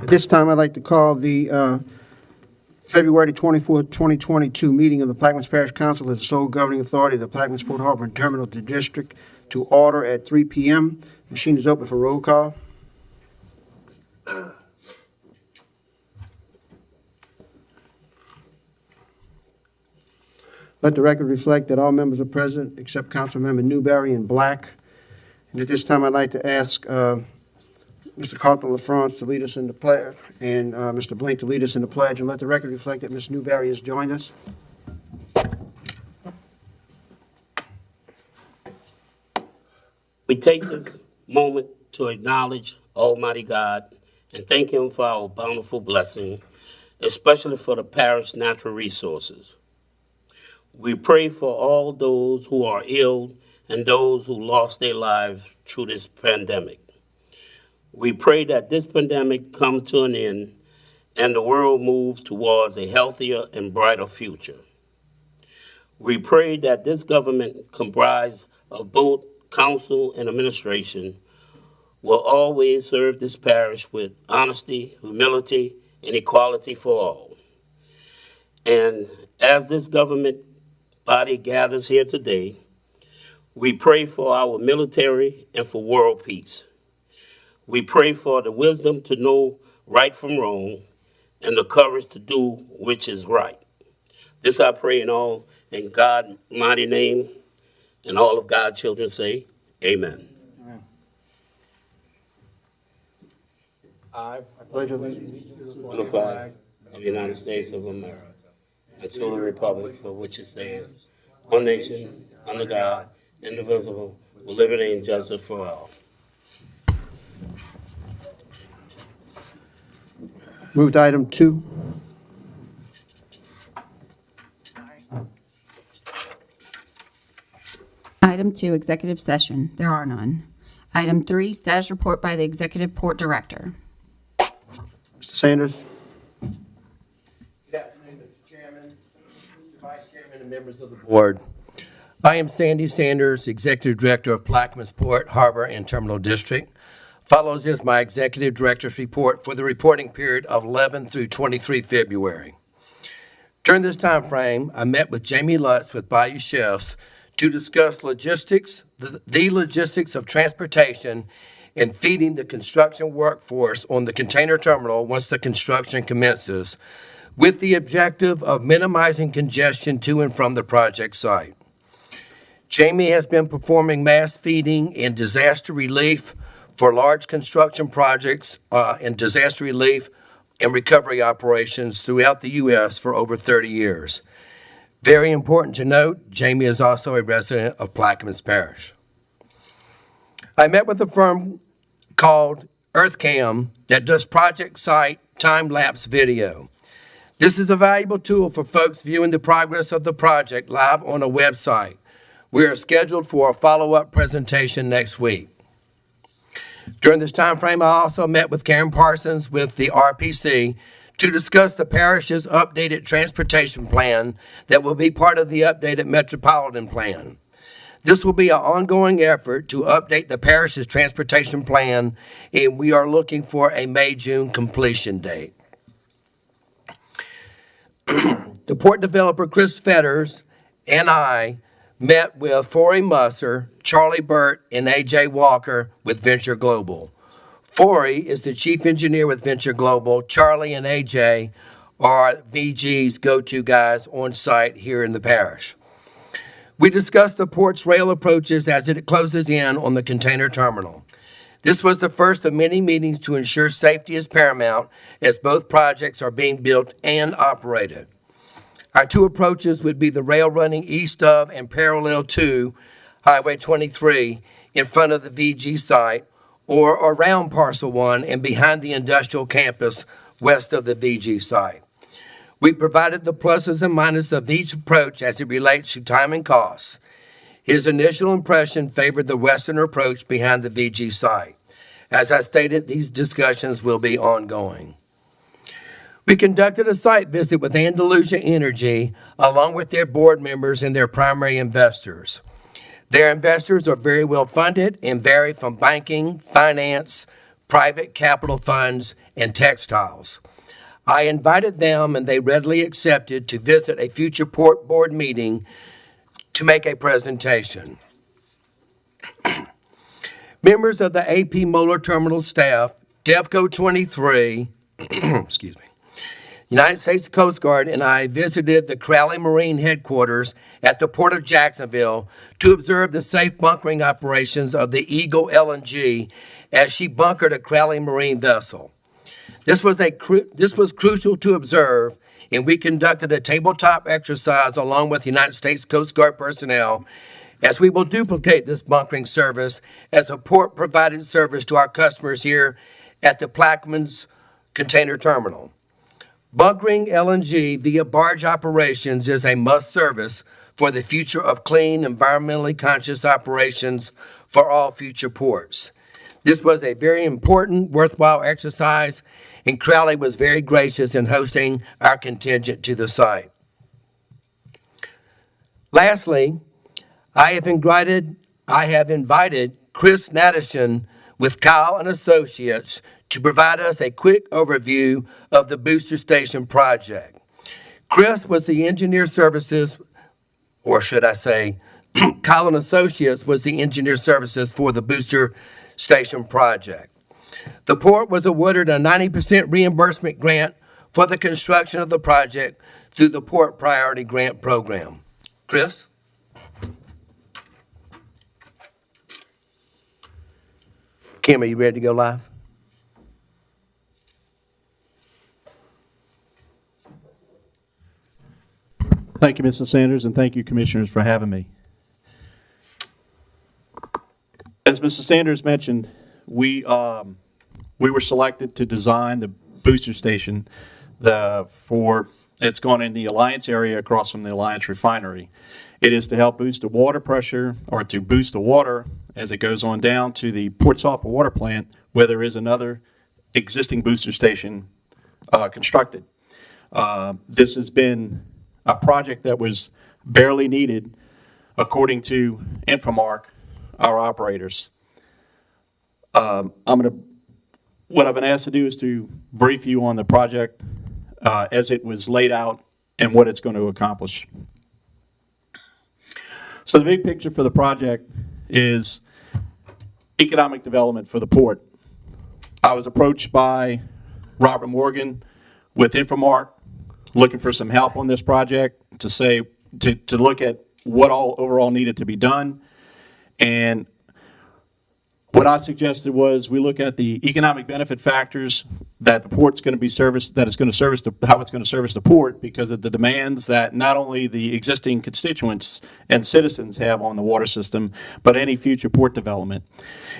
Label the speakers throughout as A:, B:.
A: At this time, I'd like to call the February 24th, 2022 meeting of the Plaquemines Parish Council as the sole governing authority of the Plaquemines Port Harbor and Terminal District to order at 3 p.m. Machine is open for roll call. Let the record reflect that all members are present except Councilmember Newberry and Black. And at this time, I'd like to ask Mr. Carlton LaFrance to lead us in the pledge and Mr. Blink to lead us in the pledge. And let the record reflect that Ms. Newberry has joined us.
B: We take this moment to acknowledge Almighty God and thank Him for our bountiful blessing, especially for the parish natural resources. We pray for all those who are ill and those who lost their lives through this pandemic. We pray that this pandemic come to an end and the world move towards a healthier and brighter future. We pray that this government, comprised of both council and administration, will always serve this parish with honesty, humility, and equality for all. And as this government body gathers here today, we pray for our military and for world peace. We pray for the wisdom to know right from wrong and the courage to do which is right. This I pray in God's mighty name, and all of God's children say, Amen.
A: Amen.
C: I
A: Pledge allegiance
B: To the flag of the United States of America, and to the republic for which it stands, one nation, under God, indivisible, with liberty and justice for all.
A: Move to item 2.
D: Item 2, executive session. There are none. Item 3, status report by the Executive Port Director.
A: Mr. Sanders.
C: Good afternoon, Mr. Chairman, Mr. Vice Chairman, and members of the board. I am Sandy Sanders, Executive Director of Plaquemines Port Harbor and Terminal District. Follows is my Executive Director's report for the reporting period of 11 through 23 February. During this time frame, I met with Jamie Lutz with Bayou Chefs to discuss logistics, the logistics of transportation and feeding the construction workforce on the container terminal once the construction commences, with the objective of minimizing congestion to and from the project site. Jamie has been performing mass feeding and disaster relief for large construction projects and disaster relief and recovery operations throughout the U.S. for over 30 years. Very important to note, Jamie is also a resident of Plaquemines Parish. I met with a firm called EarthCam that does project site time-lapse video. This is a valuable tool for folks viewing the progress of the project live on a website. We are scheduled for a follow-up presentation next week. During this time frame, I also met with Karen Parsons with the RPC to discuss the parish's updated transportation plan that will be part of the updated metropolitan plan. This will be an ongoing effort to update the parish's transportation plan, and we are looking for a May-June completion date. The port developer, Chris Fetters, and I met with Forey Musser, Charlie Burt, and A.J. Walker with Venture Global. Forey is the chief engineer with Venture Global. Charlie and A.J. are VG's go-to guys on site here in the parish. We discussed the port's rail approaches as it closes in on the container terminal. This was the first of many meetings to ensure safety is paramount as both projects are being built and operated. Our two approaches would be the rail running east of and parallel to Highway 23 in front of the VG site, or around Parcel 1 and behind the industrial campus west of the VG site. We provided the pluses and minuses of each approach as it relates to time and cost. His initial impression favored the western approach behind the VG site. As I stated, these discussions will be ongoing. We conducted a site visit with Andalusia Energy along with their board members and their primary investors. Their investors are very well funded and vary from banking, finance, private capital funds, and textiles. I invited them and they readily accepted to visit a future port board meeting to make a presentation. Members of the AP Moeller Terminal staff, DEVCO 23, excuse me, United States Coast Guard, and I visited the Crowley Marine headquarters at the Port of Jacksonville to observe the safe bunkering operations of the Eagle LNG as she bunkered a Crowley Marine vessel. This was crucial to observe, and we conducted a tabletop exercise along with United States Coast Guard personnel, as we will duplicate this bunkering service as a port-provided service to our customers here at the Plaquemines Container Terminal. Bunkering LNG via barge operations is a must service for the future of clean, environmentally conscious operations for all future ports. This was a very important, worthwhile exercise, and Crowley was very gracious in hosting our contingent to the site. Lastly, I have invited Chris Nadesan with Kyle and Associates to provide us a quick overview of the booster station project. Chris was the engineer services, or should I say, Kyle and Associates was the engineer services for the booster station project. The port was awarded a 90% reimbursement grant for the construction of the project through the Port Priority Grant Program. Chris? Kim, are you ready to go live?
E: Thank you, Mr. Sanders, and thank you, Commissioners, for having me. As Mr. Sanders mentioned, we were selected to design the booster station it's going in the Alliance area across from the Alliance refinery. It is to help boost the water pressure, or to boost the water as it goes on down to the Port Sulphur Water Plant, where there is another existing booster station constructed. This has been a project that was barely needed, according to Infomark, our operators. What I've been asked to do is to brief you on the project as it was laid out and what it's going to accomplish. So the big picture for the project is economic development for the port. I was approached by Robert Morgan with Infomark, looking for some help on this project to look at what all overall needed to be done. And what I suggested was we look at the economic benefit factors that the port's going to be serviced, how it's going to service the port, because of the demands that not only the existing constituents and citizens have on the water system, but any future port development.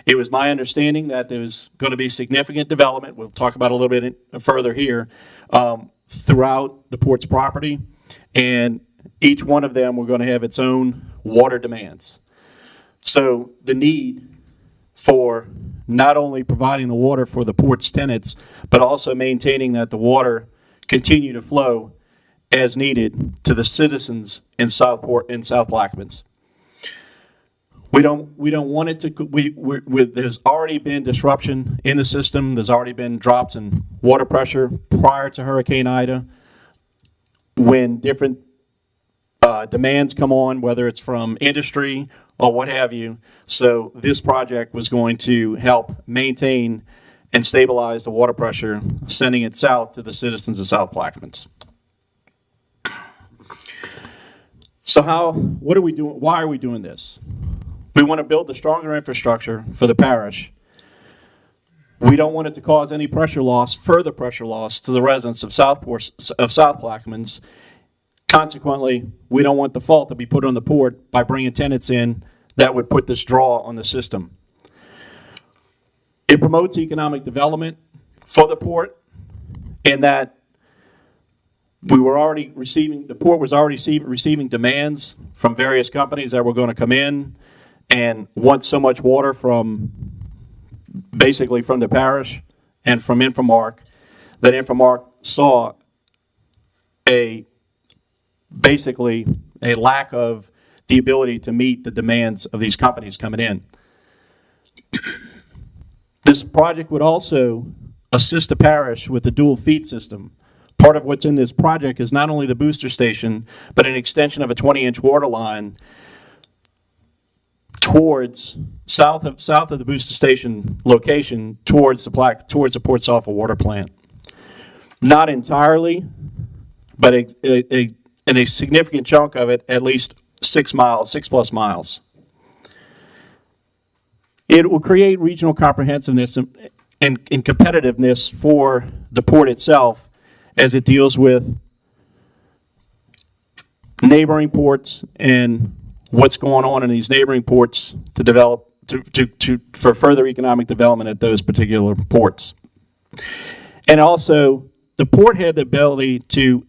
E: It was my understanding that there was going to be significant development, we'll talk about a little bit further here, throughout the port's property, and each one of them were going to have its own water demands. So the need for not only providing the water for the port's tenants, but also maintaining that the water continue to flow as needed to the citizens in South Plaquemines. We don't want it to. There's already been disruption in the system. There's already been drops in water pressure prior to Hurricane Ida. When different demands come on, whether it's from industry or what have you. So this project was going to help maintain and stabilize the water pressure, sending it south to the citizens of South Plaquemines. So what are we doing? Why are we doing this? We want to build a stronger infrastructure for the parish. We don't want it to cause any further pressure loss to the residents of South Plaquemines. Consequently, we don't want the fault to be put on the port by bringing tenants in that would put this draw on the system. It promotes economic development for the port in that the port was already receiving demands from various companies that were going to come in and want so much water basically from the parish and from Infomark, that Infomark saw basically a lack of the ability to meet the demands of these companies coming in. This project would also assist the parish with the dual feed system. Part of what's in this project is not only the booster station, but an extension of a 20-inch water line towards south of the booster station location towards the Port Sulphur water plant. Not entirely, but in a significant chunk of it, at least 6 miles, 6+ miles. It will create regional comprehensiveness and competitiveness for the port itself as it deals with neighboring ports and what's going on in these neighboring ports to develop for further economic development at those particular ports. And also, the port had the ability to,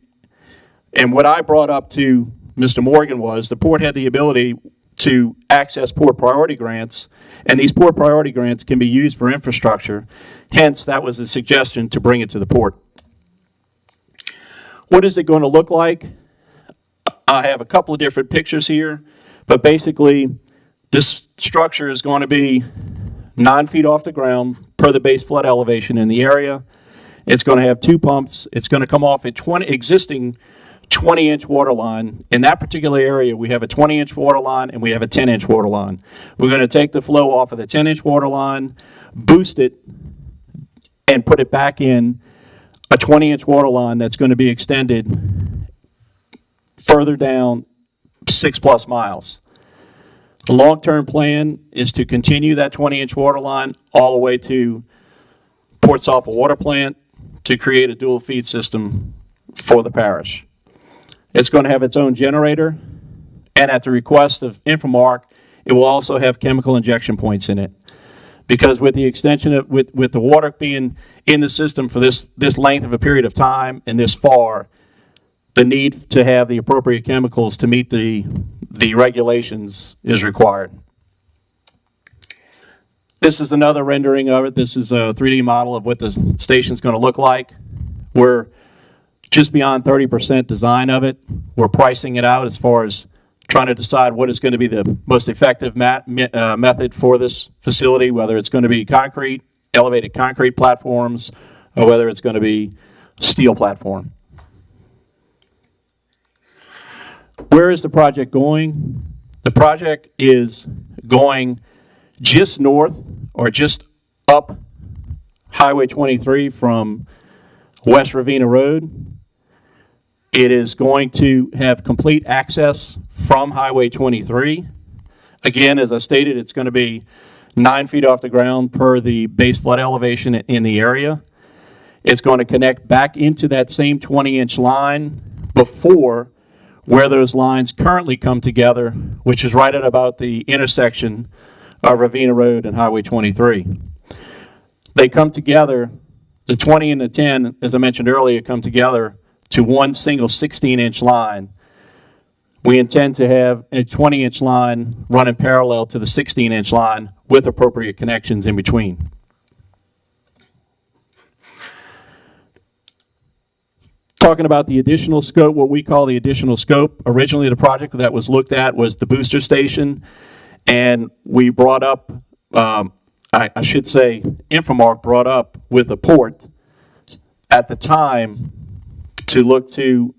E: and what I brought up to Mr. Morgan was, the port had the ability to access port priority grants, and these port priority grants can be used for infrastructure. Hence, that was the suggestion to bring it to the port. What is it going to look like? I have a couple of different pictures here, but basically, this structure is going to be 9 feet off the ground per the base flood elevation in the area. It's going to have 2 pumps. It's going to come off a existing 20-inch water line. In that particular area, we have a 20-inch water line and we have a 10-inch water line. We're going to take the flow off of the 10-inch water line, boost it, and put it back in a 20-inch water line that's going to be extended further down 6+ miles. The long-term plan is to continue that 20-inch water line all the way to Port Sulphur water plant to create a dual feed system for the parish. It's going to have its own generator, and at the request of Infomark, it will also have chemical injection points in it. Because with the extension of, with the water being in the system for this length of a period of time and this far, the need to have the appropriate chemicals to meet the regulations is required. This is another rendering of it. This is a 3D model of what the station's going to look like. We're just beyond 30% design of it. We're pricing it out as far as trying to decide what is going to be the most effective method for this facility, whether it's going to be concrete, elevated concrete platforms, or whether it's going to be steel platform. Where is the project going? The project is going just north or just up Highway 23 from West Ravenna Road. It is going to have complete access from Highway 23. Again, as I stated, it's going to be 9 feet off the ground per the base flood elevation in the area. It's going to connect back into that same 20-inch line before where those lines currently come together, which is right at about the intersection of Ravenna Road and Highway 23. They come together, the 20 and the 10, as I mentioned earlier, come together to one single 16-inch line. We intend to have a 20-inch line running parallel to the 16-inch line with appropriate connections in between. Talking about the additional scope, what we call the additional scope. Originally, the project that was looked at was the booster station, and we brought up, I should say, Infomark brought up with the port at the time to look to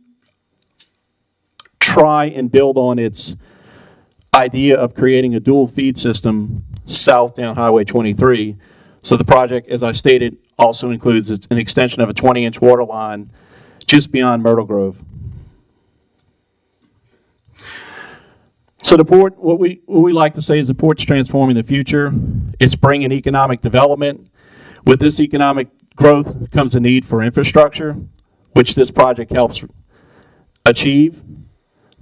E: try and build on its idea of creating a dual feed system south down Highway 23. So the project, as I stated, also includes an extension of a 20-inch water line just beyond Myrtle Grove. So the port, what we like to say is the port's transforming the future. It's bringing economic development. With this economic growth comes a need for infrastructure, which this project helps achieve.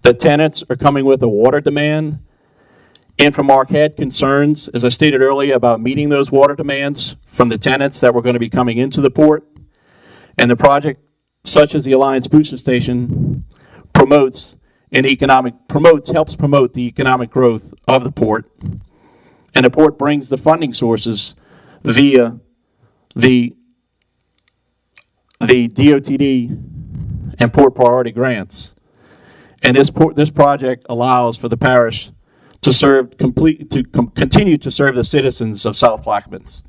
E: The tenants are coming with a water demand. Infomark had concerns, as I stated earlier, about meeting those water demands from the tenants that were going to be coming into the port. And the project, such as the Alliance Booster Station, helps promote the economic growth of the port. And the port brings the funding sources via the DOTD and port priority grants. And this project allows for the parish to continue to serve the citizens of South Plaquemines.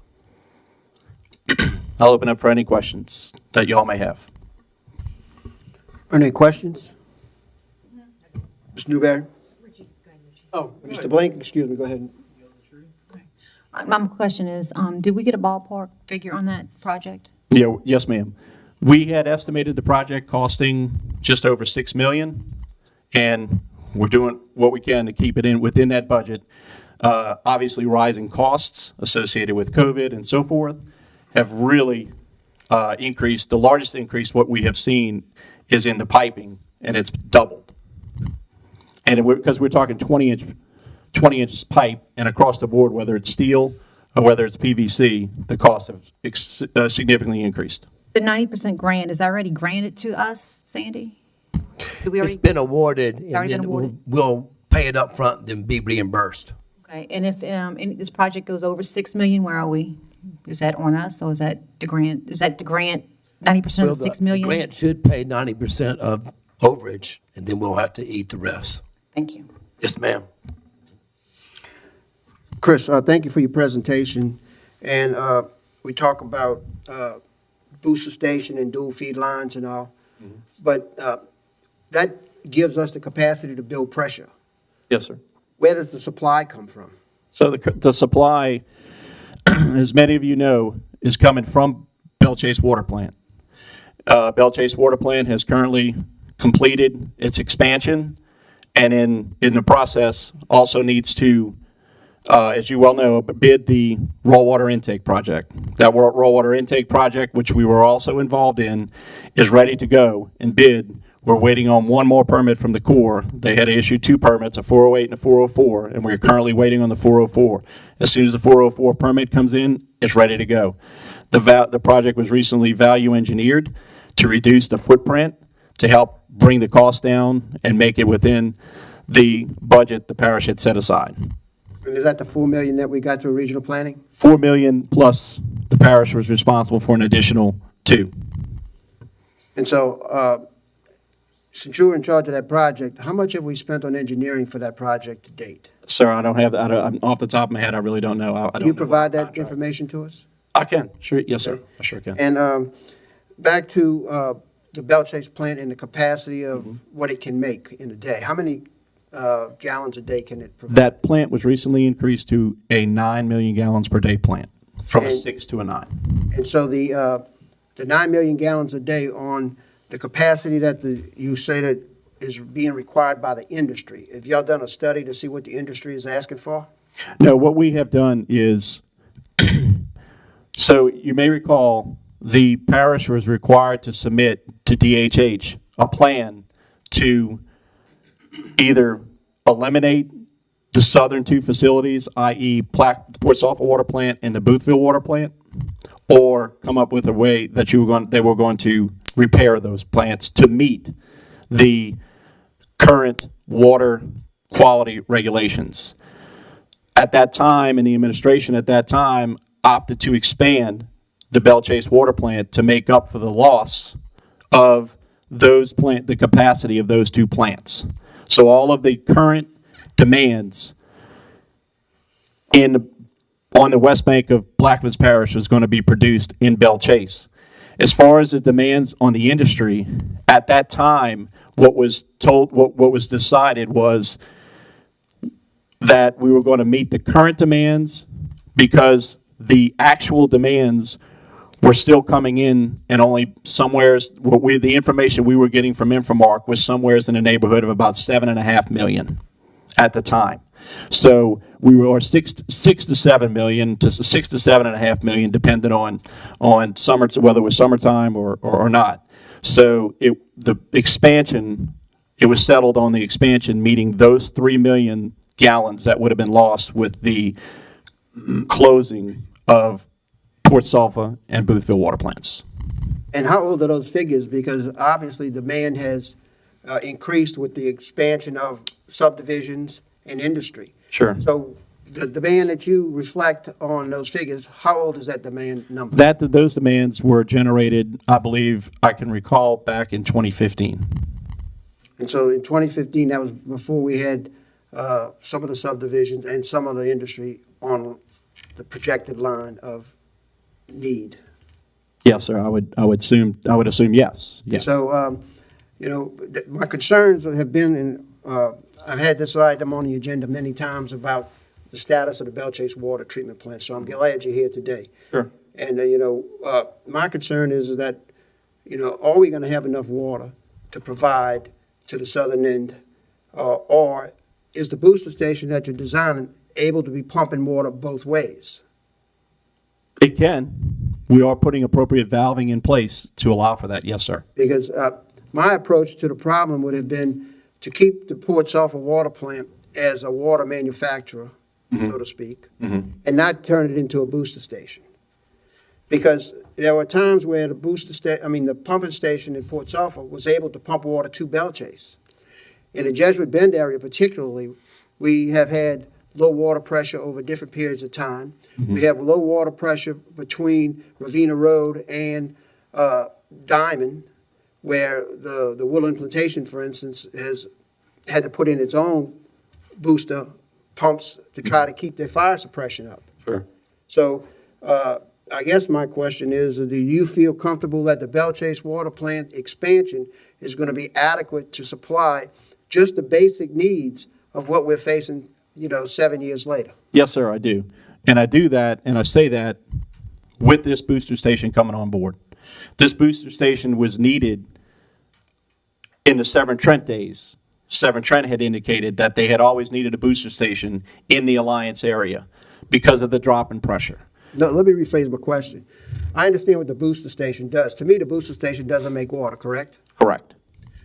E: I'll open up for any questions that y'all may have.
A: Any questions? Ms. Newberry? Oh, Mr. Blake, excuse me, go ahead.
F: My question is, did we get a ballpark figure on that project?
E: Yeah, yes, ma'am. We had estimated the project costing just over $6 million, and we're doing what we can to keep it within that budget. Obviously, rising costs associated with COVID and so forth have really increased. The largest increase what we have seen is in the piping, and it's doubled. And because we're talking 20-inch pipe, and across the board, whether it's steel or whether it's PVC, the costs have significantly increased.
F: The 90% grant is already granted to us, Sandy? Did we
C: It's
F: already?
C: been awarded, and
F: Already been
C: then
F: awarded?
C: we'll pay it up front, then be reimbursed.
F: Okay, and if this project goes over 6 million, where are we? Is that on us, or is that the grant? Is that the grant, 90%
C: Well,
F: of the 6 million?
C: The grant should pay 90% of overage, and then we'll have to eat the rest.
F: Thank you.
C: Yes, ma'am.
A: Chris, thank you for your presentation. And we talk about booster station and dual feed lines and all. But that gives us the capacity to build pressure.
E: Yes, sir.
A: Where does the supply come from?
E: So the supply, as many of you know, is coming from Belle Chase Water Plant. Belle Chase Water Plant has currently completed its expansion, and in the process also needs to, as you well know, bid the raw water intake project. That raw water intake project, which we were also involved in, is ready to go and bid. We're waiting on one more permit from the Corps. They had to issue 2 permits, a 408 and a 404, and we're currently waiting on the 404. As soon as the 404 permit comes in, it's ready to go. The project was recently value engineered to reduce the footprint, to help bring the cost down and make it within the budget the parish had set aside.
A: And is that the $4 million that we got through regional planning?
E: $4 million plus the parish was responsible for an additional 2.
A: And so, since you were in charge of that project, how much have we spent on engineering for that project to date?
E: Sir, I don't have, I'm off the top of my head, I really don't know. I don't
A: Can you
E: know
A: provide
E: what
A: that
E: contract.
A: information to us?
E: I can, sure, yes, sir, I sure can.
A: And back to the Belle Chase plant and the capacity of what it can make in a day. How many gallons a day can it provide?
E: That plant was recently increased to a 9 million gallons per day plant, from a
A: And-
E: 6 to a 9.
A: And so the 9 million gallons a day on the capacity that you say that is being required by the industry. Have y'all done a study to see what the industry is asking for?
E: No, what we have done is, so you may recall, the parish was required to submit to DHH a plan to either eliminate the southern 2 facilities, i.e. Port Sulphur Water Plant and the Boothville Water Plant, or come up with a way that they were going to repair those plants to meet the current water quality regulations. At that time, and the administration at that time opted to expand the Belle Chase Water Plant to make up for the loss of the capacity of those 2 plants. So all of the current demands on the west bank of Blackman's Parish was going to be produced in Belle Chase. As far as the demands on the industry, at that time, what was decided was that we were going to meet the current demands because the actual demands were still coming in, and only somewheres, the information we were getting from Infomark was somewheres in the neighborhood of about 7.5 million at the time. So we were 6 to 7 million to 6 to 7.5 million, depending on summer, whether it was summertime or not. So the expansion, it was settled on the expansion meeting those 3 million gallons that would have been lost with the closing of Port Sulphur and Boothville water plants.
A: And how old are those figures? Because obviously demand has increased with the expansion of subdivisions and industry.
E: Sure.
A: So the demand that you reflect on those figures, how old is that demand number?
E: Those demands were generated, I believe, I can recall, back in 2015.
A: And so in 2015, that was before we had some of the subdivisions and some of the industry on the projected line of need.
E: Yes, sir, I would assume yes, yes.
A: So, you know, my concerns have been, and I've had this item on the agenda many times about the status of the Belle Chase Water Treatment Plant, so I'm glad you're here today.
E: Sure.
A: And, you know, my concern is that, you know, are we going to have enough water to provide to the southern end? Or is the booster station that you're designing able to be pumping water both ways?
E: It can. We are putting appropriate valving in place to allow for that, yes, sir.
A: Because my approach to the problem would have been to keep the Port Sulphur Water Plant as a water manufacturer, so to speak, and not turn it into a booster station. Because there were times where the pumping station in Port Sulphur was able to pump water to Belle Chase. In the Jesuit Bend area particularly, we have had low water pressure over different periods of time. We have low water pressure between Ravenna Road and Diamond, where the Woodland Plantation, for instance, has had to put in its own booster pumps to try to keep their fire suppression up.
E: Sure.
A: So I guess my question is, do you feel comfortable that the Belle Chase Water Plant expansion is going to be adequate to supply just the basic needs of what we're facing, you know, 7 years later?
E: Yes, sir, I do. And I do that, and I say that with this booster station coming on board. This booster station was needed in the Severn Trent days. Severn Trent had indicated that they had always needed a booster station in the Alliance area because of the drop in pressure.
A: No, let me rephrase my question. I understand what the booster station does. To me, the booster station doesn't make water, correct?
E: Correct.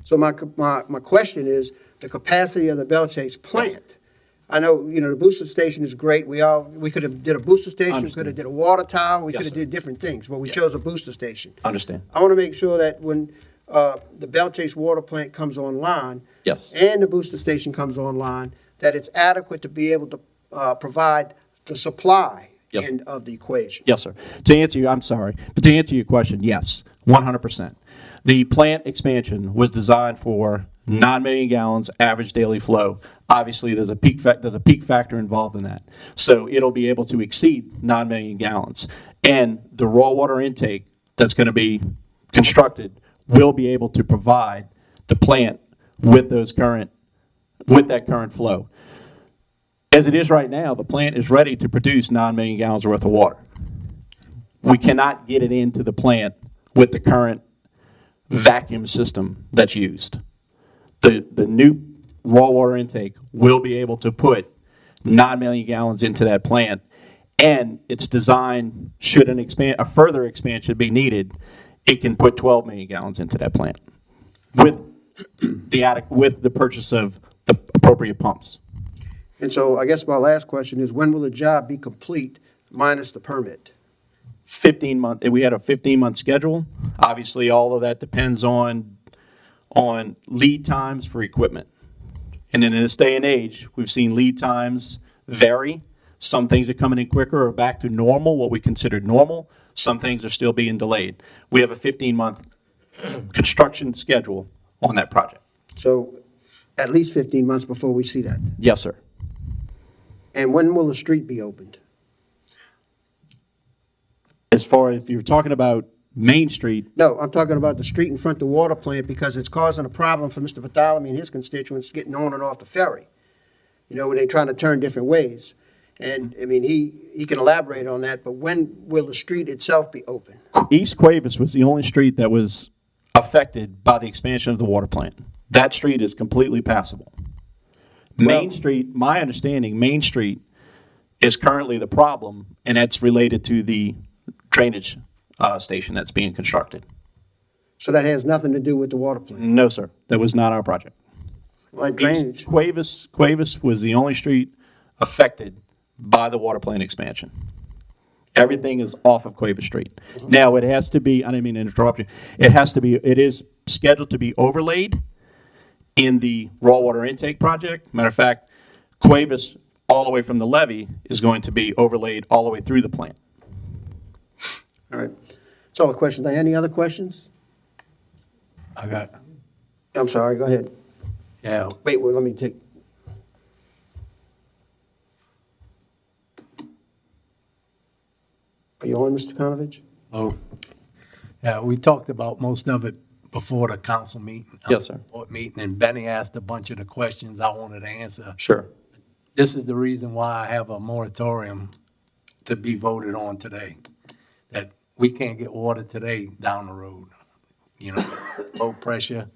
A: So my question is the capacity of the Belle Chase plant. I know, you know, the booster station is great. We could have did a booster station, we could have did a water tower, we
E: Yes,
A: could have
E: sir.
A: did different things, but we
E: Yeah.
A: chose a booster station.
E: Understand.
A: I want to make sure that when the Belle Chase water plant comes online,
E: Yes.
A: and the booster station comes online, that it's adequate to be able to provide the supply
E: Yes.
A: end of the equation.
E: Yes, sir. To answer you, I'm sorry, but to answer your question, yes, 100%. The plant expansion was designed for 9 million gallons average daily flow. Obviously, there's a peak factor involved in that. So it'll be able to exceed 9 million gallons. And the raw water intake that's going to be constructed will be able to provide the plant with that current flow. As it is right now, the plant is ready to produce 9 million gallons worth of water. We cannot get it into the plant with the current vacuum system that's used. The new raw water intake will be able to put 9 million gallons into that plant, and it's designed, should a further expansion be needed, it can put 12 million gallons into that plant with the purchase of the appropriate pumps.
A: And so I guess my last question is, when will the job be complete minus the permit?
E: 15-month, we had a 15-month schedule. Obviously, all of that depends on lead times for equipment. And in this day and age, we've seen lead times vary. Some things are coming in quicker or back to normal, what we consider normal. Some things are still being delayed. We have a 15-month construction schedule on that project.
A: So at least 15 months before we see that.
E: Yes, sir.
A: And when will the street be opened?
E: As far as if you're talking about Main Street,
A: No, I'm talking about the street in front of the water plant because it's causing a problem for Mr. Bartholomew and his constituents getting on and off the ferry. You know, when they're trying to turn different ways. And, I mean, he can elaborate on that, but when will the street itself be open?
E: East Cuevas was the only street that was affected by the expansion of the water plant. That street is completely passable. Main Street, my understanding, Main Street is currently the problem, and that's related to the drainage station that's being constructed.
A: So that has nothing to do with the water plant?
E: No, sir, that was not our project.
A: Like drainage?
E: East Cuevas was the only street affected by the water plant expansion. Everything is off of Cuevas Street. Now, it has to be, I didn't mean to interrupt you, it is scheduled to be overlaid in the raw water intake project. Matter of fact, Cuevas, all the way from the levee, is going to be overlaid all the way through the plant.
A: All right. That's all the questions. Any other questions?
C: I got,
A: I'm sorry, go ahead.
C: yeah,
A: Wait, well, let me take. Are you on, Mr. Konovich?
C: oh,
G: We talked about most of it before the council meeting.
E: Yes, sir.
G: Board meeting, and Benny asked a bunch of the questions I wanted to answer.
E: Sure.
G: This is the reason why I have a moratorium to be voted on today. That we can't get water today down the road. You know, low pressure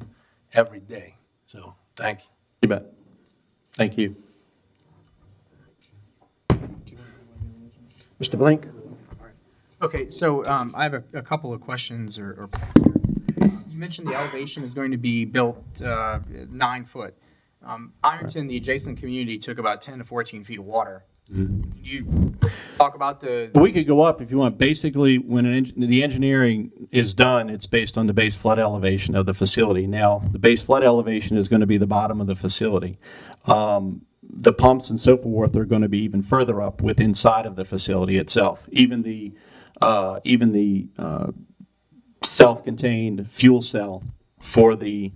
G: every day. So, thank you.
E: You bet. Thank you.
A: Mr. Blink?
H: Okay, so I have a couple of questions or points here. You mentioned the elevation is going to be built 9 foot. Ironton, the adjacent community, took about 10 to 14 feet of water. You talk about the,
E: We could go up if you want. Basically, when the engineering is done, it's based on the base flood elevation of the facility. Now, the base flood elevation is going to be the bottom of the facility. The pumps and so forth are going to be even further up inside of the facility itself. Even the self-contained fuel cell for the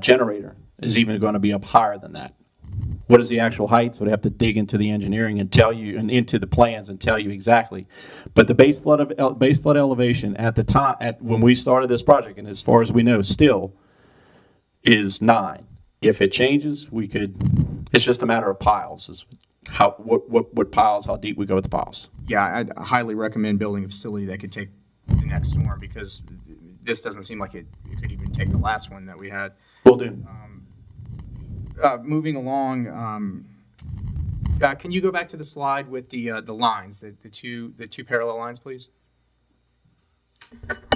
E: generator is even going to be up higher than that. What is the actual height? So I'd have to dig into the engineering and tell you, and into the plans and tell you exactly. But the base flood elevation at the time, when we started this project, and as far as we know, still is 9. If it changes, we could. It's just a matter of piles. Is what piles? How deep we go with the piles.
H: yeah, I'd highly recommend building a facility that could take the next storm because this doesn't seem like it could even take the last one that we had.
E: Will do.
H: Moving along, can you go back to the slide with the lines, the two parallel lines, please?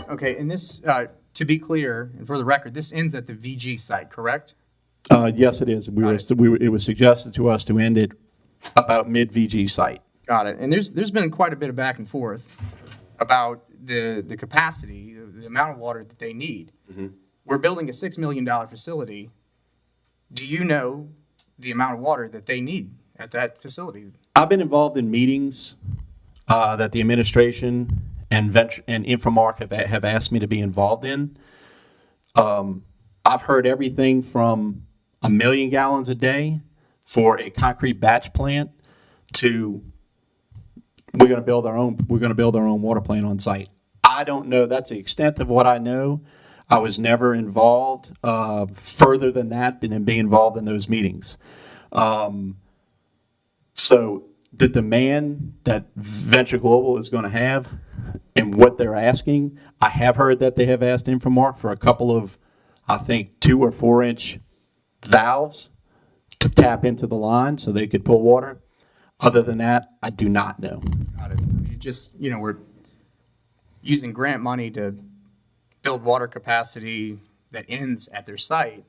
H: Okay, and this, to be clear and for the record, this ends at the VG site, correct?
E: Yes, it is. It was suggested to us to end it about mid VG site.
H: Got it. And there's been quite a bit of back and forth about the capacity, the amount of water that they need. We're building a $6 million facility. Do you know the amount of water that they need at that facility?
E: I've been involved in meetings that the administration and Infomark have asked me to be involved in. I've heard everything from 1 million gallons a day for a concrete batch plant to we're going to build our own water plant on site. I don't know. That's the extent of what I know. I was never involved further than that than being involved in those meetings. So the demand that Venture Global is going to have and what they're asking, I have heard that they have asked Infomark for a couple of, I think, 2 or 4 inch valves to tap into the line so they could pull water. Other than that, I do not know.
H: Got it. You just, we're using grant money to build water capacity that ends at their site,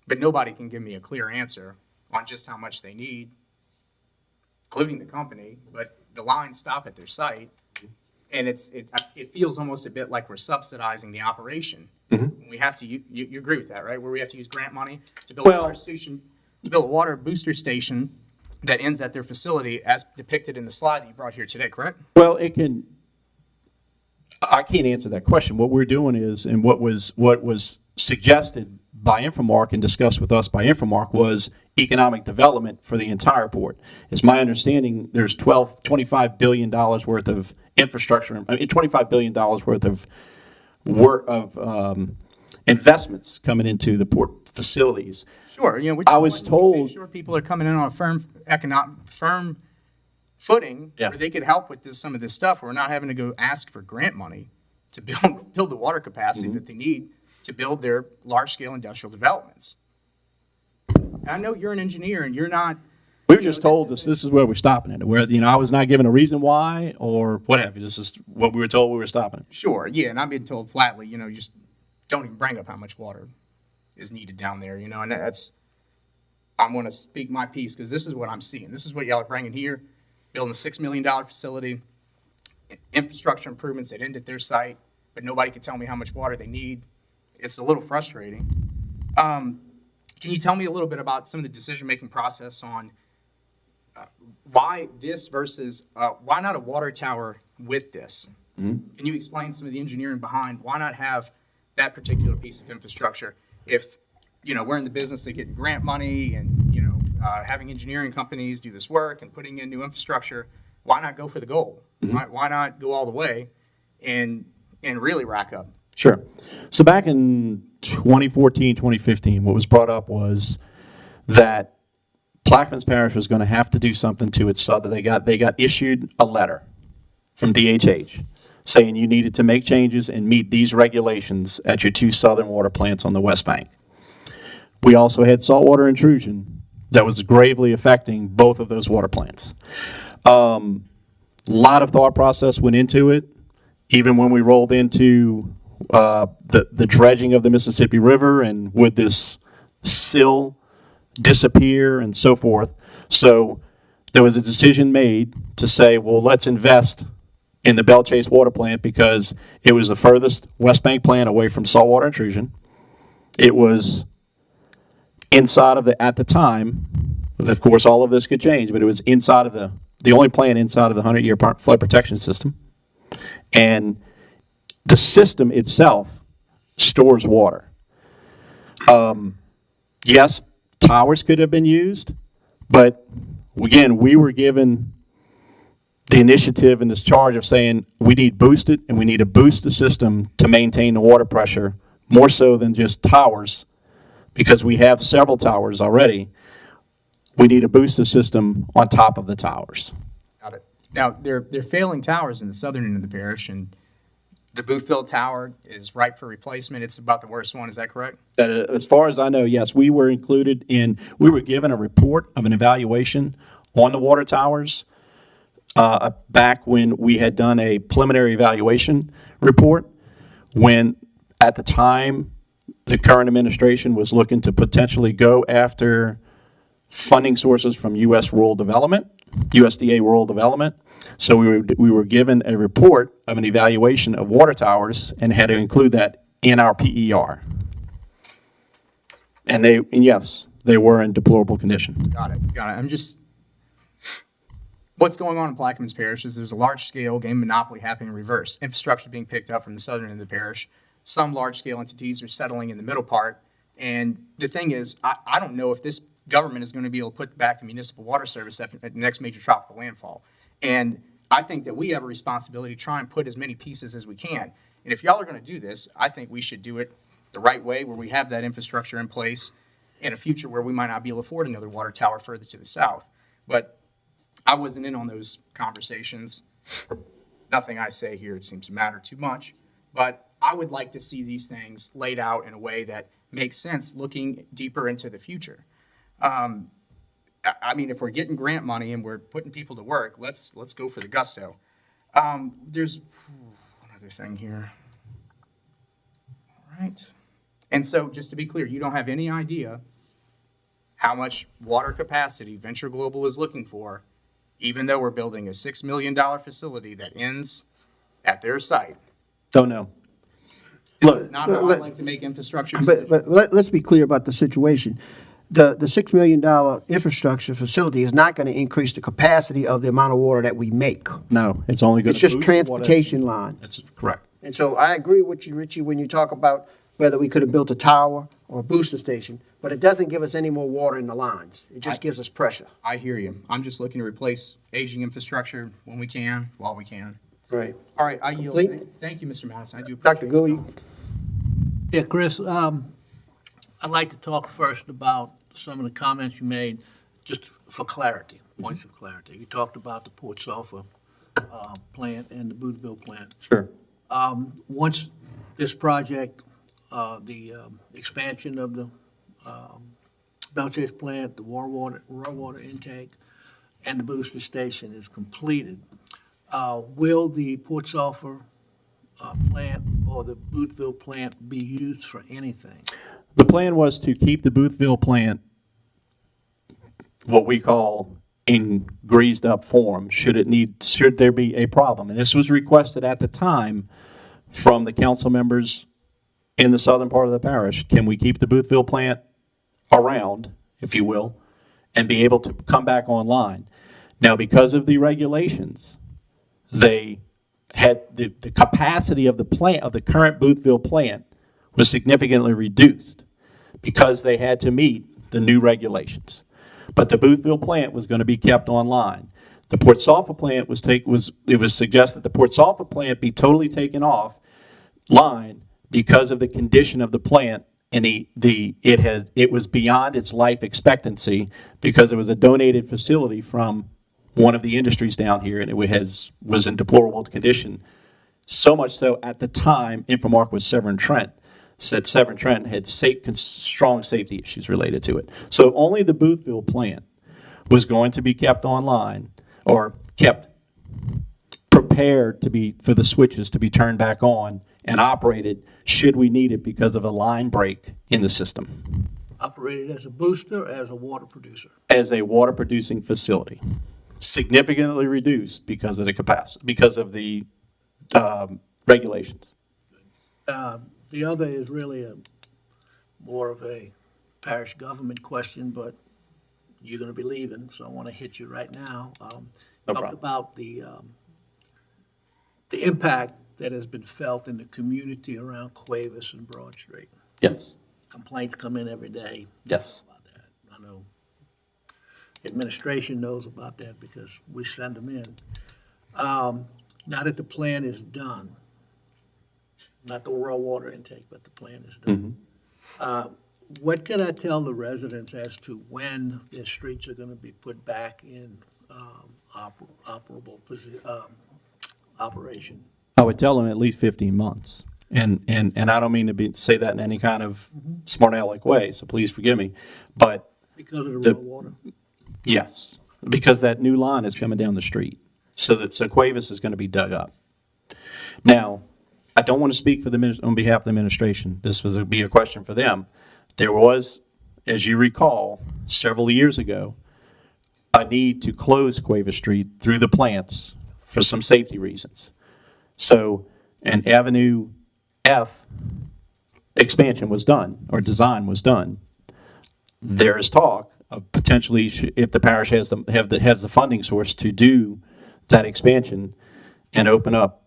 H: but nobody can give me a clear answer on just how much they need, including the company, but the lines stop at their site, and it feels almost a bit like we're subsidizing the operation. We have to, you agree with that, right? Where we have to use grant money to build a water booster station that ends at their facility as depicted in the slide that you brought here today, correct?
E: Well, I can't answer that question. What we're doing is, and what was suggested by Infomark and discussed with us by Infomark was economic development for the entire port. It's my understanding there's $25 billion worth of infrastructure, $25 billion worth of investments coming into the port facilities.
H: Sure,
E: I was told-
H: make sure people are coming in on a firm footing
E: Yeah.
H: where they could help with some of this stuff. We're not having to go ask for grant money to build the water capacity that they need to build their large-scale industrial developments. And I know you're an engineer and you're not.
E: We were just told this is where we're stopping it. Where I was not given a reason why or what have you. This is what we were told we were stopping it.
H: Sure, yeah, and I've been told flatly, you just don't even bring up how much water is needed down there, and I'm going to speak my piece because this is what I'm seeing. This is what y'all are bringing here, building a $6 million facility, infrastructure improvements that end at their site, but nobody can tell me how much water they need. It's a little frustrating. Can you tell me a little bit about some of the decision-making process on why this versus, why not a water tower with this? Can you explain some of the engineering behind why not have that particular piece of infrastructure? If, we're in the business of getting grant money and, having engineering companies do this work and putting in new infrastructure, why not go for the goal? Why not go all the way and and really rack up.
E: Sure. So back in 2014, 2015, what was brought up was that Plaquemines Parish was going to have to do something to its southern. They got issued a letter from DHH saying you needed to make changes and meet these regulations at your two southern water plants on the West Bank. We also had saltwater intrusion that was gravely affecting both of those water plants. Lot of thought process went into it, even when we rolled into the dredging of the Mississippi River and would this sill disappear and so forth. So there was a decision made to say, well, let's invest in the Belle Chase water plant because it was the furthest West Bank plant away from saltwater intrusion. It was inside of at the time, of course, all of this could change, but it was inside of the only plant inside of the 100-year flood protection system. And the system itself stores water. Yes, towers could have been used, but again, we were given the initiative and this charge of saying we need boosted and we need to boost the system to maintain the water pressure more so than just towers, because we have several towers already. We need to boost the system on top of the towers.
H: Got it. Now, they're failing towers in the southern end of the parish, and the Boothville Tower is ripe for replacement. It's about the worst one. Is that correct?
E: As far as I know, yes, we were given a report of an evaluation on the water towers back when we had done a preliminary evaluation report, when at the time the current administration was looking to potentially go after funding sources from USDA rural development. So we were given a report of an evaluation of water towers and had to include that in our PER. And yes, they were in deplorable condition.
H: Got it. What's going on in Plaquemines Parish is there's a large-scale game monopoly happening in reverse. Infrastructure being picked up from the southern end of the parish. Some large-scale entities are settling in the middle part. And the thing is, I don't know if this government is going to be able to put back the municipal water service at the next major tropical landfall. And I think that we have a responsibility to try and put as many pieces as we can. And if y'all are going to do this, I think we should do it the right way, where we have that infrastructure in place in a future where we might not be able to afford another water tower further to the south. But I wasn't in on those conversations. Nothing I say here seems to matter too much. But I would like to see these things laid out in a way that makes sense looking deeper into the future. I mean, if we're getting grant money and we're putting people to work, let's go for the gusto. There's one other thing here. All right. And so just to be clear, you don't have any idea how much water capacity Venture Global is looking for, even though we're building a $6 million facility that ends at their site.
E: Don't know.
H: This is not how I like to make infrastructure decisions.
A: But let's be clear about the situation. The $6 million infrastructure facility is not going to increase the capacity of the amount of water that we make.
E: No, it's only going
A: It's
E: to
A: just transportation line.
E: That's correct.
A: And so I agree with you, Richie, when you talk about whether we could have built a tower or a booster station, but it doesn't give us any more water in the lines. It just gives us pressure.
H: I hear you. I'm just looking to replace aging infrastructure when we can, while we can.
A: Right.
H: All right, I yield.
A: Complete?
H: Thank you, Mr. Madison. I do appreciate
A: Dr.
H: it.
A: Gould?
I: Yeah, Chris, I'd like to talk first about some of the comments you made, just for clarity, points of clarity. You talked about the Port Sulphur plant and the Boothville plant.
E: Sure.
I: Once this project, the expansion of the Belle Chase plant, the raw water intake, and the booster station is completed, will the Port Sulphur plant or the Boothville plant be used for anything?
E: The plan was to keep the Boothville plant what we call in greased up form should there be a problem. And this was requested at the time from the council members in the southern part of the parish. Can we keep the Boothville plant around, if you will, and be able to come back online? Now, because of the regulations, they had the capacity of the plant, of the current Boothville plant, was significantly reduced because they had to meet the new regulations. But the Boothville plant was going to be kept online. The Port Sulphur plant it was suggested the Port Sulphur plant be totally taken off line because of the condition of the plant, and it was beyond its life expectancy because it was a donated facility from one of the industries down here, and it was in deplorable condition. So much so, at the time, Infomark was Severn Trent, said Severn Trent had strong safety issues related to it. So only the Boothville plant was going to be kept online or kept prepared for the switches to be turned back on and operated should we need it because of a line break in the system.
I: Operated as a booster, as a water producer.
E: As a water producing facility, significantly reduced because of the capacity, because of the regulations.
I: The other is really more of a parish government question, but you're going to be leaving, so I want to hit you right now.
E: No
I: Talk
E: problem.
I: about the impact that has been felt in the community around Cuevas and Broad Street.
E: Yes,
I: Complaints come in every day
E: yes.
I: about that. I know administration knows about that because we send them in. Now that the plan is done, not the raw water intake, but the plan is done. What can I tell the residents as to when their streets are going to be put back in operation?
E: I would tell them at least 15 months. And I don't mean to say that in any kind of smart aleck way, so please forgive me. But
I: Because of the
E: The-
I: raw water?
E: yes, because that new line is coming down the street. So Cuevas is going to be dug up. Now, I don't want to speak on behalf of the administration. This would be a question for them. There was, as you recall, several years ago, a need to close Cuevas Street through the plants for some safety reasons. So an Avenue F expansion was done, or design was done. There is talk of potentially, if the parish has the funding source to do that expansion and open up.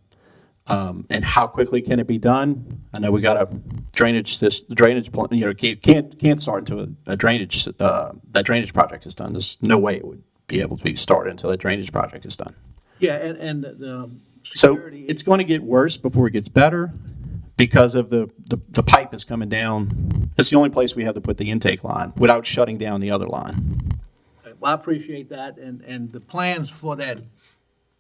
E: And how quickly can it be done? I know we got a drainage plan, can't start until that drainage project is done. There's no way it would be able to be started until that drainage project is done.
I: Yeah, and the
E: So
I: security.
E: it's going to get worse before it gets better because of the pipe is coming down. It's the only place we have to put the intake line without shutting down the other line.
I: Well, I appreciate that, and the plans for that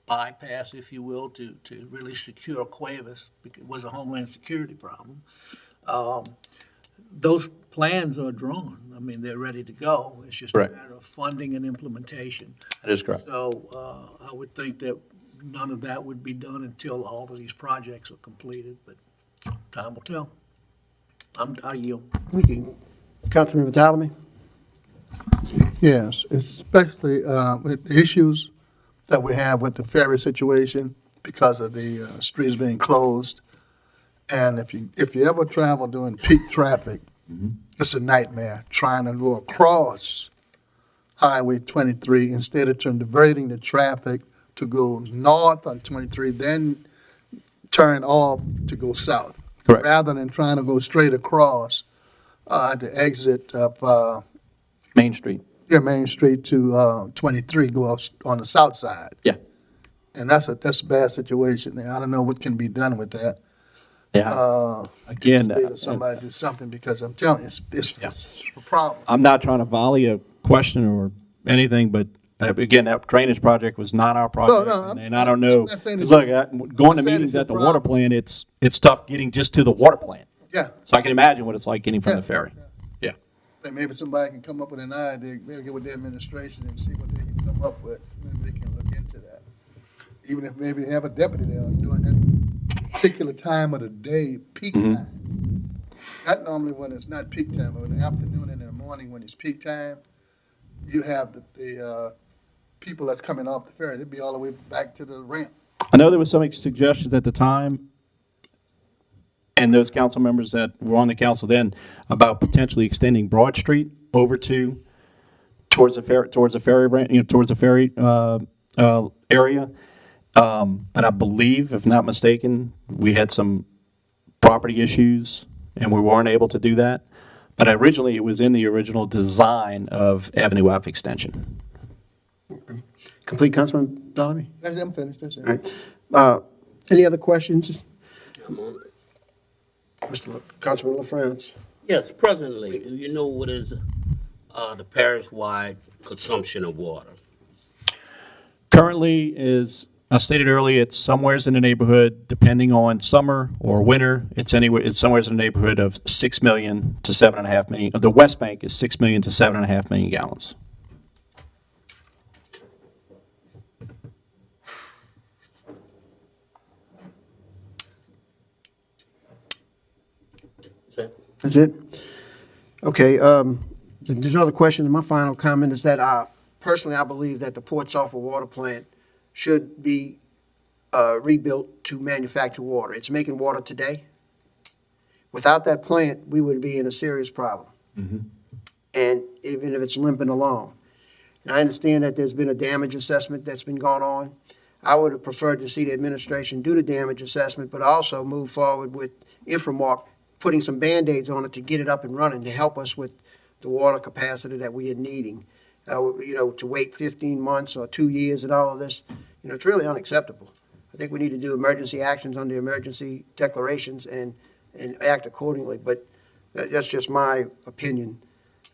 I: bypass, if you will, to really secure Cuevas, because it was a homeland security problem. Those plans are drawn. I mean, they're ready to go. It's just a
E: Correct.
I: matter of funding and implementation.
E: That is correct.
I: So I would think that none of that would be done until all of these projects are completed, but time will tell. I yield.
A: Thank you. Councilmember Talamy?
J: Yes, especially with the issues that we have with the ferry situation because of the streets being closed. And if you ever travel during peak traffic, it's a nightmare trying to go across Highway 23 instead of diverting the traffic to go north on 23, then turn off to go south.
E: Correct.
J: Rather than trying to go straight across the exit of
E: Main Street.
J: Main Street to 23, go out on the south side.
E: Yeah.
J: And that's a bad situation. I don't know what can be done with that.
E: Yeah. Again,
J: Speak to somebody do something, because I'm telling you, it's a problem.
E: I'm not trying to volley a question or anything, but again, that drainage project was not our project.
J: No, I'm-
E: And I don't know,
J: I'm not saying
E: because
J: it's-
E: look, going to
J: I'm saying
E: meetings
J: it's a
E: at the water
J: problem.
E: plant, it's tough getting just to the water plant.
J: Yeah.
E: So I can imagine what it's like getting from
J: Yeah,
E: the ferry. Yeah.
J: And maybe somebody can come up with an idea, maybe get with the administration and see what they can come up with. Maybe they can look into that. Even if maybe they have a deputy there during that particular time of the day, peak time. Not normally when it's not peak time, but in the afternoon and in the morning when it's peak time, you have the people that's coming off the ferry, they'd be all the way back to the ramp.
E: I know there was some suggestions at the time, and those council members that were on the council then, about potentially extending Broad Street over towards the ferry, towards the ferry area. But I believe, if not mistaken, we had some property issues, and we weren't able to do that. But originally, it was in the original design of Avenue F extension.
A: Complete, Councilman Talamy?
J: I'm finished, that's
A: All
J: it.
A: right. Any other questions? Councilman LaFrance.
B: Yes, presently, do you know what is the parish-wide consumption of water?
E: Currently is, I stated earlier, it's somewheres in the neighborhood, depending on summer or winter, it's somewheres in the neighborhood of 6 million to 7.5 million. The West Bank is 6 million to 7.5 million gallons.
B: Is that-
A: That's it? Okay, there's no other questions. My final comment is that personally, I believe that the Port Sulphur Water Plant should be rebuilt to manufacture water. It's making water today. Without that plant, we would be in a serious problem. And even if it's limping along. And I understand that there's been a damage assessment that's been going on. I would have preferred to see the administration do the damage assessment, but also move forward with Inframark, putting some Band-Aids on it to get it up and running, to help us with the water capacity that we are needing. To wait 15 months or 2 years and all of this, it's really unacceptable. I think we need to do emergency actions under emergency declarations and act accordingly, but that's just my opinion,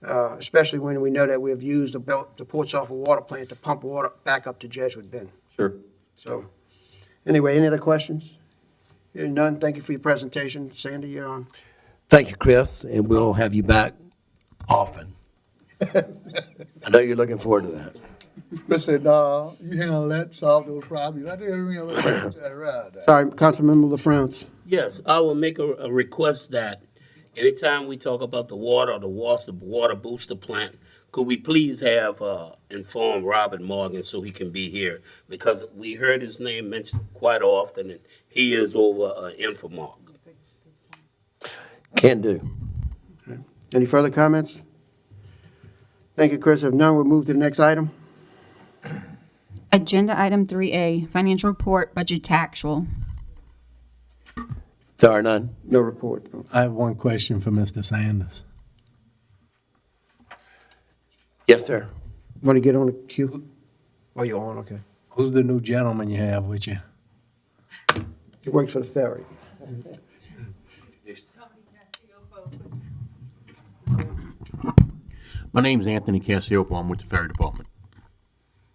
A: especially when we know that we have used the Port Sulphur Water Plant to pump water back up to Jesuit Bend.
C: Sure.
A: So, anyway, any other questions? Hearing none, thank you for your presentation. Sandy, you're on.
C: Thank you, Chris, and we'll have you back often. I know you're looking forward to that.
J: Mr. No, you handle that, solve those problems. I didn't remember that right.
A: Sorry, Councilmember LaFrance.
B: Yes, I will make a request that anytime we talk about the water or the water booster plant, could we please have inform Robert Morgan so he can be here? Because we heard his name mentioned quite often, and he is over Infomark.
C: Can do.
A: Any further comments? Thank you, Chris. If none, we'll move to the next item.
D: Agenda item 3A, financial report, budget to actual.
C: There are none.
A: No report. No.
G: I have one question for Mr. Sanders.
C: Yes, sir.
A: Want to get on the queue? Oh, you're on, okay.
G: Who's the new gentleman you have with you?
A: He works for the ferry.
K: My name's Anthony Cassiopo. I'm with the fire department.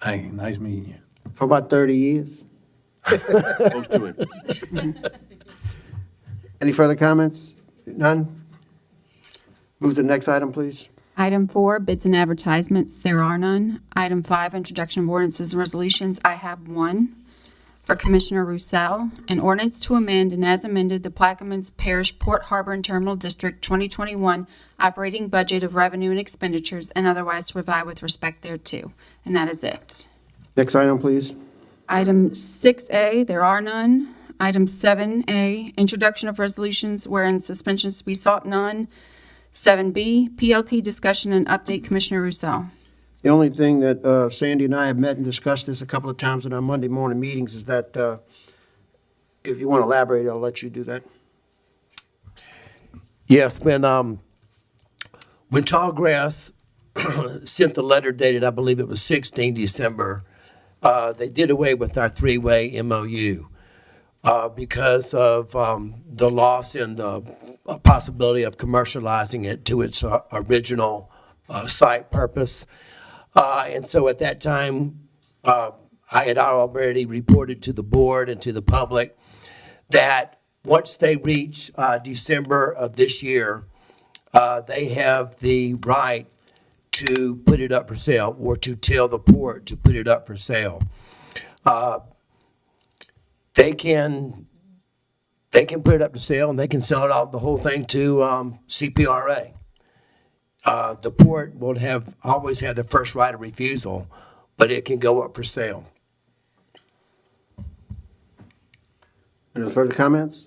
G: Hey, nice meeting you.
A: For about 30 years.
K: Close to it.
A: Any further comments? None? Move to the next item, please.
D: Item 4, bids and advertisements, there are none. Item 5, introduction of ordinances and resolutions, I have one. For Commissioner Roussel, an ordinance to amend and as amended the Plaquemines Parish Port Harbor and Terminal District 2021 operating budget of revenue and expenditures and otherwise to provide with respect thereto. And that is it.
A: Next item, please.
D: Item 6A, there are none. Item 7A, introduction of resolutions wherein suspensions to be sought, none. 7B, PLT discussion and update, Commissioner Roussel.
A: The only thing that Sandy and I have met and discussed this a couple of times in our Monday morning meetings is that if you want to elaborate, I'll let you do that.
C: Yes, when Tallgrass sent the letter dated, I believe it was 16 December, they did away with our three-way MOU because of the loss in the possibility of commercializing it to its original site purpose. And so at that time, I had already reported to the board and to the public that once they reach December of this year, they have the right to put it up for sale or to tell the port to put it up for sale. They can put it up for sale and they can sell it out, the whole thing to CPRA. The port will always have the first right of refusal, but it can go up for sale.
A: Any further comments?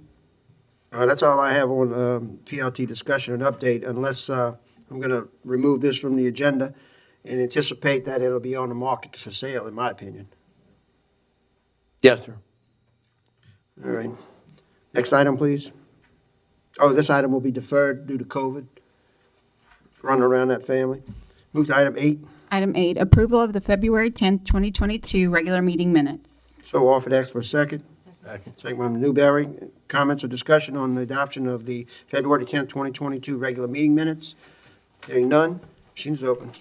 A: That's all I have on PLT discussion and update, unless I'm going to remove this from the agenda and anticipate that it'll be on the market for sale, in my opinion.
C: Yes, sir.
A: All right. Next item, please. Oh, this item will be deferred due to COVID. Running around that family. Move to item 8.
D: Item 8, approval of the February 10th, 2022 regular meeting minutes.
A: So offered, ask for a second. Second by Member Newberry. Comments or discussion on the adoption of the February 10th, 2022 regular meeting minutes? Hearing none, machine is open.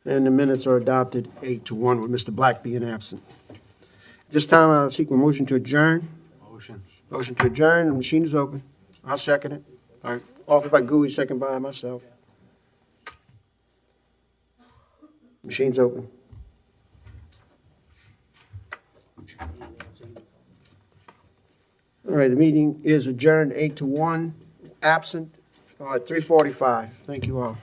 A: And the minutes are adopted 8-1 with Mr. Black being absent. This time, I'll seek a motion to adjourn.
G: Motion.
A: Motion to adjourn, the machine is open. I'll second it. All right, offered by Gooey, second by myself. Machine's open. All right, the meeting is adjourned 8-1, absent at 3:45. Thank you all.